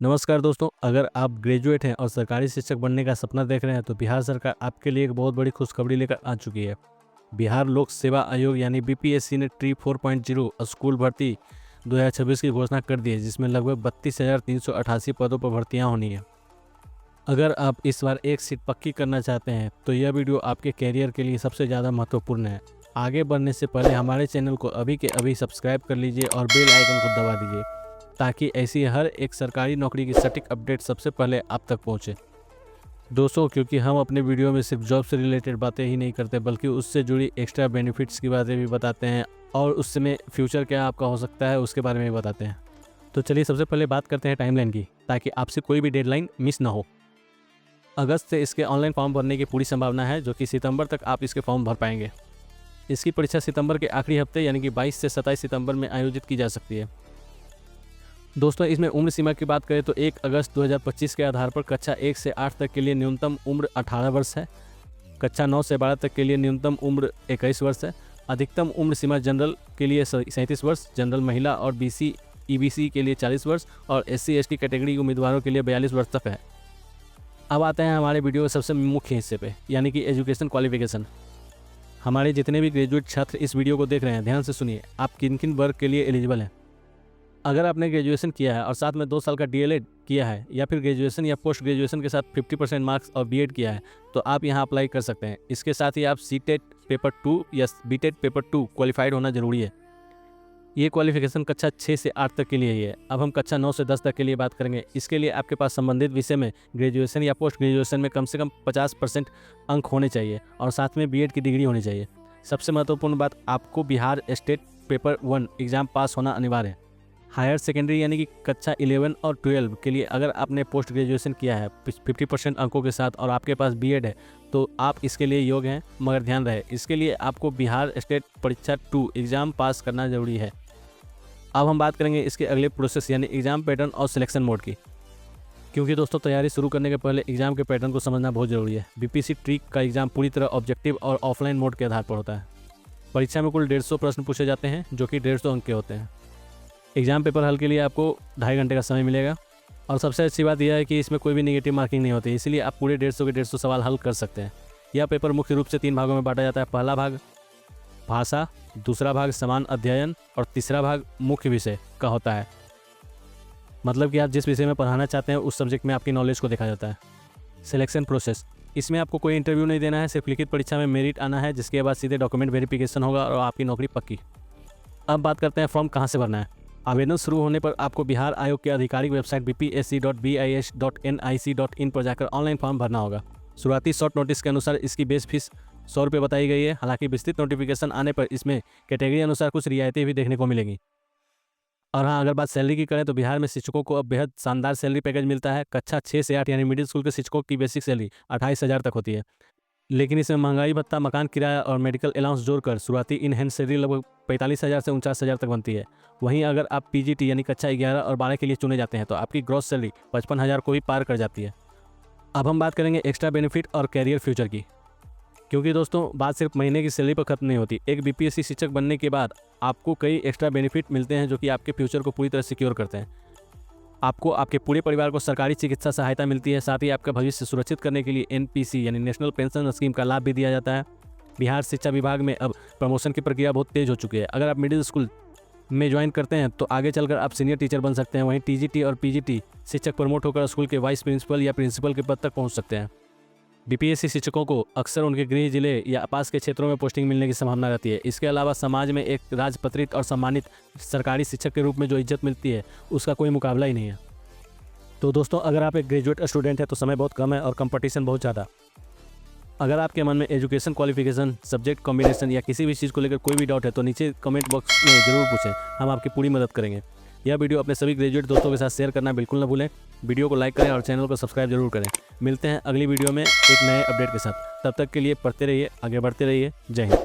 नमस्कार दोस्तों, अगर आप ग्रेजुएट हैं और सरकारी शिक्षक बनने का सपना देख रहे हैं तो बिहार सरकार आपके लिए एक बहुत बड़ी खुशखबरी लेकर आ चुकी है। बिहार लोक सेवा आयोग यानी बीपीएससी ने ट्री 4.0 स्कूल भर्ती 2026 की घोषणा कर दी है, जिसमें लगभग 32,388 पदों पर भर्तियां होनी है। अगर आप इस बार एक सीट पक्की करना चाहते हैं तो यह वीडियो आपके कैरियर के लिए सबसे ज़्यादा महत्वपूर्ण है। आगे बढ़ने से पहले हमारे चैनल को अभी के अभी सब्सक्राइब कर लीजिए और बेल आइकन को दबा दीजिए, ताकि ऐसी हर एक सरकारी नौकरी की सटीक अपडेट सबसे पहले आप तक पहुंचे। दोस्तों, क्योंकि हम अपने वीडियो में सिर्फ जॉब से रिलेटेड बातें ही नहीं करते बल्कि उससे जुड़ी एक्स्ट्रा बेनिफिट्स की बातें भी बताते हैं और उसमें फ्यूचर क्या आपका हो सकता है उसके बारे में भी बताते हैं। तो चलिए सबसे पहले बात करते हैं टाइमलाइन की, ताकि आपसे कोई भी डेडलाइन मिस ना हो। अगस्त से इसके ऑनलाइन फॉर्म भरने की पूरी संभावना है, जो कि सितंबर तक आप इसके फॉर्म भर पाएंगे। इसकी परीक्षा सितंबर के आखिरी हफ्ते यानी कि 22 से 27 सितंबर में आयोजित की जा सकती है। दोस्तों, इसमें उम्र सीमा की बात करें तो 1 अगस्त 2025 के आधार पर कक्षा 1 से 8 तक के लिए न्यूनतम उम्र 18 वर्ष है। कक्षा 9 से 12 तक के लिए न्यूनतम उम्र 21 वर्ष है। अधिकतम उम्र सीमा जनरल के लिए 37 वर्ष, जनरल महिला और बीसी ईबीसी के लिए 40 वर्ष और एससी एसटी कैटेगरी उम्मीदवारों के लिए 42 वर्ष तक है। अब आते हैं हमारे वीडियो के सबसे मुख्य हिस्से पे, यानी कि एजुकेशन क्वालिफिकेशन। हमारे जितने भी ग्रेजुएट छात्र इस वीडियो को देख रहे हैं, ध्यान से सुनिए, आप किन किन वर्ग के लिए एलिजिबल हैं। अगर आपने ग्रेजुएशन किया है और साथ में 2 साल का डीएलएड किया है, या फिर ग्रेजुएशन या पोस्ट ग्रेजुएशन के साथ 50% मार्क्स और बीएड किया है, तो आप यहां अप्लाई कर सकते हैं। इसके साथ ही आप सीटेट पेपर 2 या बीटेट पेपर 2 क्वालिफाइड होना जरूरी है। ये क्वालिफिकेशन कक्षा 6 से 8 तक के लिए ही है। अब हम कक्षा 9 से 10 तक के लिए बात करेंगे। इसके लिए आपके पास संबंधित विषय में ग्रेजुएशन या पोस्ट ग्रेजुएशन में कम से कम 50% अंक होने चाहिए और साथ में बीएड की डिग्री होनी चाहिए। सबसे महत्वपूर्ण बात, आपको Bihar state paper 1 exam pass होना अनिवार्य है। हायर सेकेंडरी यानी कि कक्षा 11 और 12 के लिए अगर आपने पोस्ट ग्रेजुएशन किया है 50% अंकों के साथ और आपके पास बीएड है, तो आप इसके लिए योग्य हैं। मगर ध्यान रहे, इसके लिए आपको बिहार स्टेट परीक्षा 2 एग्ज़ाम पास करना जरूरी है। अब हम बात करेंगे इसके अगले प्रोसेस यानी एग्ज़ाम पैटर्न और सिलेक्शन मोड की, क्योंकि दोस्तों तैयारी शुरू करने के पहले एग्ज़ाम के पैटर्न को समझना बहुत ज़रूरी है। बीपीएससी ट्री का एग्ज़ाम पूरी तरह ऑब्जेक्टिव और ऑफलाइन मोड के आधार पर होता है। परीक्षा में कुल 150 प्रश्न पूछे जाते हैं, जो कि 150 अंक के होते हैं। एग्ज़ाम पेपर हल के लिए आपको 2.5 घंटे का समय मिलेगा और सबसे अच्छी बात यह है कि इसमें कोई भी नेगेटिव मार्किंग नहीं होती, इसलिए आप पूरे 150 के 150 सवाल हल कर सकते हैं। यह पेपर मुख्य रूप से 3 भागों में बांटा जाता है। पहला भाग भाषा, दूसरा भाग समान अध्ययन और तीसरा भाग मुख्य विषय का होता है। मतलब कि आप जिस विषय में पढ़ाना चाहते हैं उस सब्जेक्ट में आपकी नॉलेज को देखा जाता है। सिलेक्शन प्रोसेस, इसमें आपको कोई इंटरव्यू नहीं देना है, सिर्फ लिखित परीक्षा में मेरिट आना है, जिसके बाद सीधे डॉक्यूमेंट वेरिफिकेशन होगा और आपकी नौकरी पक्की। अब बात करते हैं फॉर्म कहाँ से भरना है। आवेदन शुरू होने पर आपको बिहार आयोग के आधिकारिक वेबसाइट bpsc.bis.nic.in पर जाकर ऑनलाइन फॉर्म भरना होगा। शुरुआती शॉर्ट नोटिस के अनुसार इसकी बेस फीस 100 रुपये बताई गई है। हालांकि विस्तृत नोटिफिकेशन आने पर इसमें कैटेगरी अनुसार कुछ रियायतें भी देखने को मिलेंगी। और हाँ, अगर बात सैलरी की करें तो बिहार में शिक्षकों को अब बेहद शानदार सैलरी पैकेज मिलता है। कक्षा 6 से 8 यानी मिडिल स्कूल के शिक्षकों की बेसिक सैलरी 28,000 तक होती है, लेकिन इसमें महंगाई भत्ता, मकान किराया और मेडिकल अलाउंस जोड़कर शुरुआती इन हैंड सैलरी लगभग 45,000 से 49,000 तक बनती है। वहीं अगर आप पीजीटी यानी कक्षा 11 और 12 के लिए चुने जाते हैं तो आपकी ग्रॉस सैलरी 55,000 को भी पार कर जाती है। अब हम बात करेंगे एक्स्ट्रा बेनिफिट और कैरियर फ्यूचर की, क्योंकि दोस्तों बात सिर्फ महीने की सैलरी पर खत्म नहीं होती। एक बीपीएससी शिक्षक बनने के बाद आपको कई एक्स्ट्रा बेनिफिट मिलते हैं, जो कि आपके फ्यूचर को पूरी तरह सिक्योर करते हैं। आपको आपके पूरे परिवार को सरकारी चिकित्सा सहायता मिलती है। साथ ही आपका भविष्य सुरक्षित करने के लिए एनपीसी यानी नेशनल पेंशन स्कीम का लाभ भी दिया जाता है। बिहार शिक्षा विभाग में अब प्रमोशन की प्रक्रिया बहुत तेज हो चुकी है। अगर आप मिडिल स्कूल में ज्वाइन करते हैं तो आगे चलकर आप सीनियर टीचर बन सकते हैं। वहीं टीजीटी और पीजीटी शिक्षक प्रमोट होकर स्कूल के वाइस प्रिंसिपल या प्रिंसिपल के पद तक पहुँच सकते हैं। बीपीएससी शिक्षकों को अक्सर उनके गृह जिले या आसपास के क्षेत्रों में पोस्टिंग मिलने की संभावना रहती है। इसके अलावा समाज में एक राजपत्रित और सम्मानित सरकारी शिक्षक के रूप में जो इज्जत मिलती है उसका कोई मुकाबला ही नहीं है। तो दोस्तों, अगर आप एक ग्रेजुएट स्टूडेंट हैं तो समय बहुत कम है और कंपटीशन बहुत ज़्यादा। अगर आपके मन में एजुकेशन क्वालिफिकेशन, सब्जेक्ट कॉम्बिनेशन या किसी भी चीज़ को लेकर कोई भी डाउट है तो नीचे कमेंट बॉक्स में ज़रूर पूछें, हम आपकी पूरी मदद करेंगे। यह वीडियो अपने सभी ग्रेजुएट दोस्तों के साथ शेयर करना बिल्कुल न भूलें। वीडियो को लाइक करें और चैनल को सब्सक्राइब जरूर करें। मिलते हैं अगली वीडियो में एक नए अपडेट के साथ। तब तक के लिए पढ़ते रहिए, आगे बढ़ते रहिए। जय हिंद।